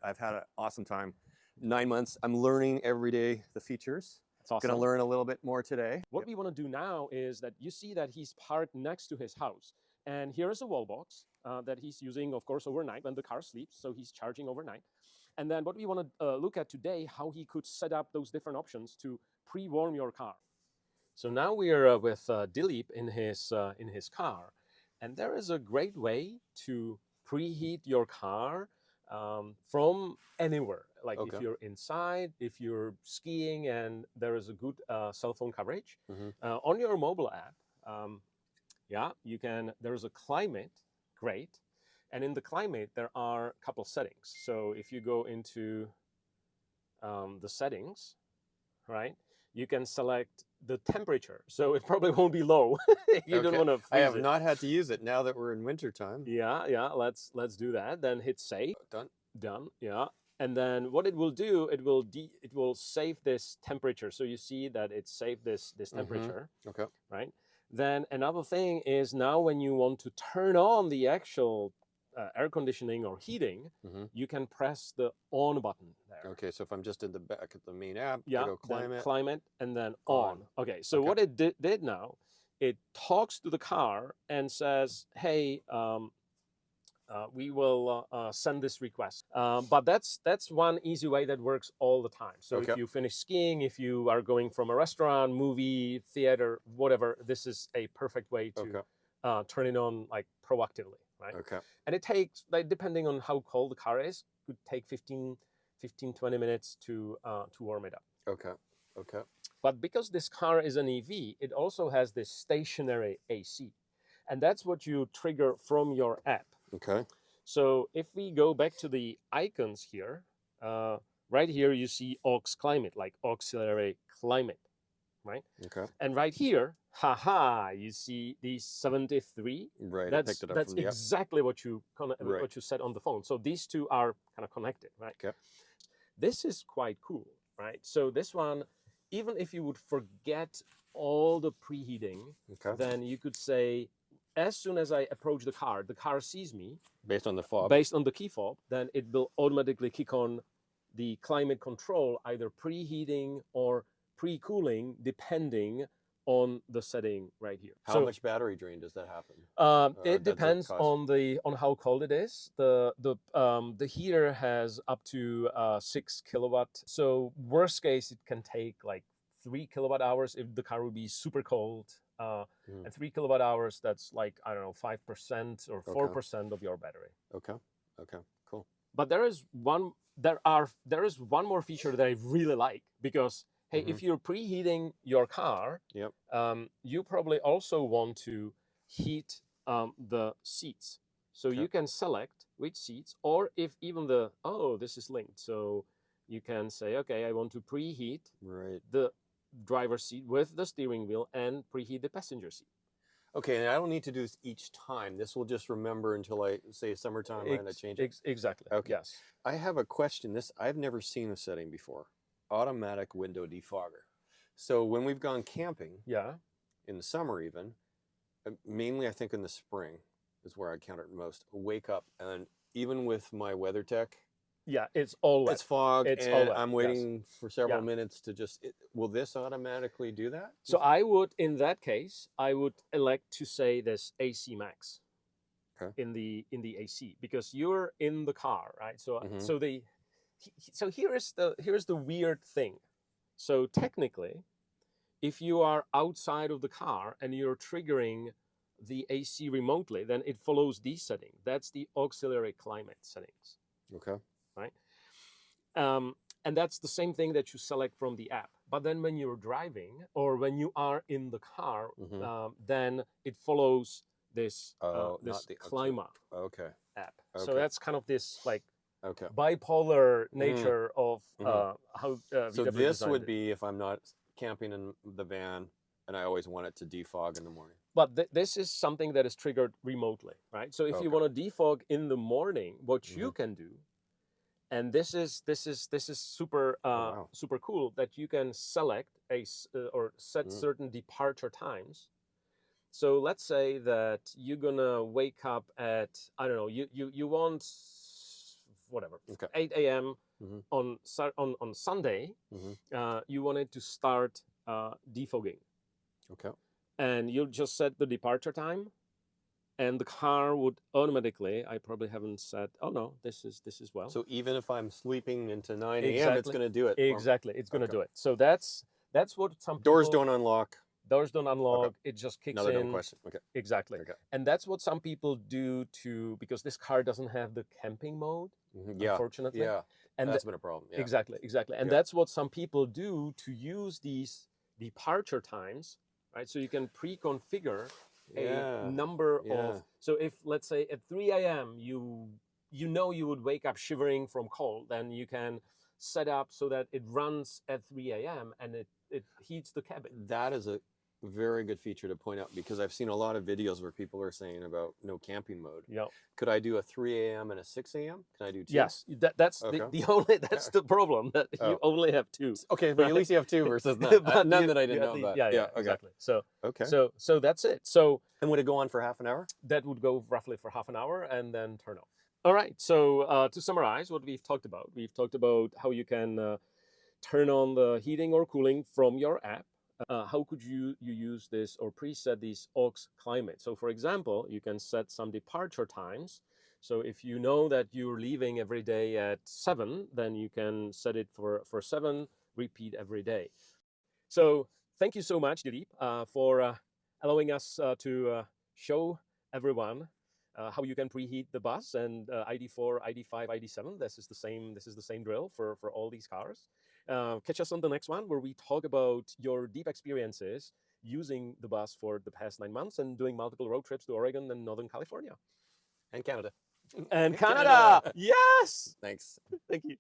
I've had an awesome time. 9 months. I'm learning every day the features. That's awesome. Gonna learn a little bit more today. What we want to do now is that you see that he's parked next to his house. And here is a wall box that he's using, of course, overnight when the car sleeps. So he's charging overnight. And then what we want to look at today, how he could set up those different options to pre-warm your car. So now we are with Dilip in his car. And there is a great way to preheat your car from anywhere. Like if you're inside, if you're skiing and there is a good cell phone coverage. On your mobile app, yeah, you can, there's a climate, great. And in the climate, there are a couple settings. So if you go into the settings, right, you can select the temperature. So it probably won't be low. You don't want to freeze I have it. not had to use it now that we're in winter time. Yeah, let's do that. Then hit save. Done. Yeah. And then what it will do, it will save this temperature. So you see that it saved this temperature. Okay. Right. Then another thing is now when you want to turn on the actual air conditioning or heating, you can press the on button there. Okay, so if I'm just in the back of the main app, yeah, I go climate. Climate and then on. Okay, so what it did now, it talks to the car and says, hey, we will send this request. But that's one easy way that works all the time. So if you finish skiing, if you are going from a restaurant, movie, theater, whatever, this is a perfect way to turn it on like proactively, right? Okay. And it takes, like, depending on how cold the car is, could take 15, 20 minutes to warm it up. Okay. But because this car is an EV, it also has this stationary AC. And that's what you trigger from your app. Okay. So if we go back to the icons here, right here you see aux climate, like auxiliary climate, right? Okay. And right here, you see the 73. Right. That's exactly what you what you said on the phone. So these two are kind of connected, right? Okay. This is quite cool, right? So this one, even if you would forget all the preheating, then you could say, as soon as I approach the car sees me. Based on the fob. Based on the key fob, then it will automatically kick on the climate control, either preheating or pre-cooling, depending on the setting right here. How much battery drain does that happen? It depends on how cold it is. The heater has up to 6 kilowatt. So worst case, it can take like 3 kilowatt hours if the car would be super cold. And 3 kilowatt hours, that's like, I don't know, 5% or 4% of your battery. Okay, cool. But there is one more feature that I really like, because hey, if you're preheating your car, you probably also want to heat the seats. So you can select which seats, or if even this is linked. So you can say, okay, I want to preheat the driver's seat with the steering wheel and preheat the passenger seat. Okay, and I don't need to do this each time. This will just remember until I say summertime and I change it. Exactly. Okay. Yes. I have a question. I've never seen a setting before. Automatic window defogger. So when we've gone camping, in the summer even, mainly I think in the spring is where I encounter it most. Wake up and even with my WeatherTech, it's all wet. It's fog, and I'm waiting for several minutes to just. Will this automatically do that? So I would, in that case, elect to say this AC max. In the AC, because you're in the car, right? So so here's the weird thing. So technically, if you are outside of the car and you're triggering the AC remotely, then it follows these settings. That's the auxiliary climate settings. Okay. Right? And that's the same thing that you select from the app. But then when you're driving or when you are in the car, then it follows this climate app. So that's kind of this like bipolar nature of how so VW this would be if I'm not camping in the van and I always want it to defog in the morning. But this is something that is triggered remotely, right? So if you want to defog in the morning, what you can do, and this is super super cool, that you can select or set certain departure times. So let's say that you're gonna wake up at, I don't know, you want whatever, Okay. 8 a.m. Mhm. on Sunday, Mhm. you wanted to start defogging. Okay. And you'll just set the departure time, and the car would automatically, I probably haven't said, oh no, this is well. So even if I'm sleeping into 9 a.m., Exactly. it's going to do it. Exactly, it's going to Okay. do it. So that's what some Doors people, don't unlock. doors don't unlock. It just kicks Another dumb in. question. Okay. Exactly. Okay. And that's what some people do because this car doesn't have the camping mode, Yeah. unfortunately. Yeah. And That's been a problem. Yeah. Exactly. And Yeah. that's what some people do to use these departure times, right? So you can pre-configure a number of, so if let's say at 3 a.m. you would wake up shivering from cold, then you can set up so that it runs at 3 a.m. and it heats the cabin. That is a very good feature to point out, because I've seen a lot of videos where people are saying about no camping mode. Yeah. Could I do a 3 a.m. and a 6 a.m.? Can I do 2? Yes, that's Okay. the only, that's the problem, that you only have 2. Okay, but at least you have 2 versus none. None that I didn't know about. Yeah, Okay. exactly. So Okay. So that's it. So And would it go on for half an hour? that would go roughly for half an hour and then turn off. All right. So to summarize what we've talked about how you can turn on the heating or cooling from your app. How could you use this or preset these aux climate? So for example, you can set some departure times. So if you know that you're leaving every day at 7, then you can set it for 7, repeat every day. So thank you so much, Dilip, for allowing us to show everyone how you can preheat the bus and ID.4 ID.5 ID.7. This is the same drill for all these cars. Catch us on the next one, where we talk about your deep experiences using the bus for the past 9 months and doing multiple road trips to Oregon and Northern California. And Canada. And Canada! Yes! Thanks. Thank you.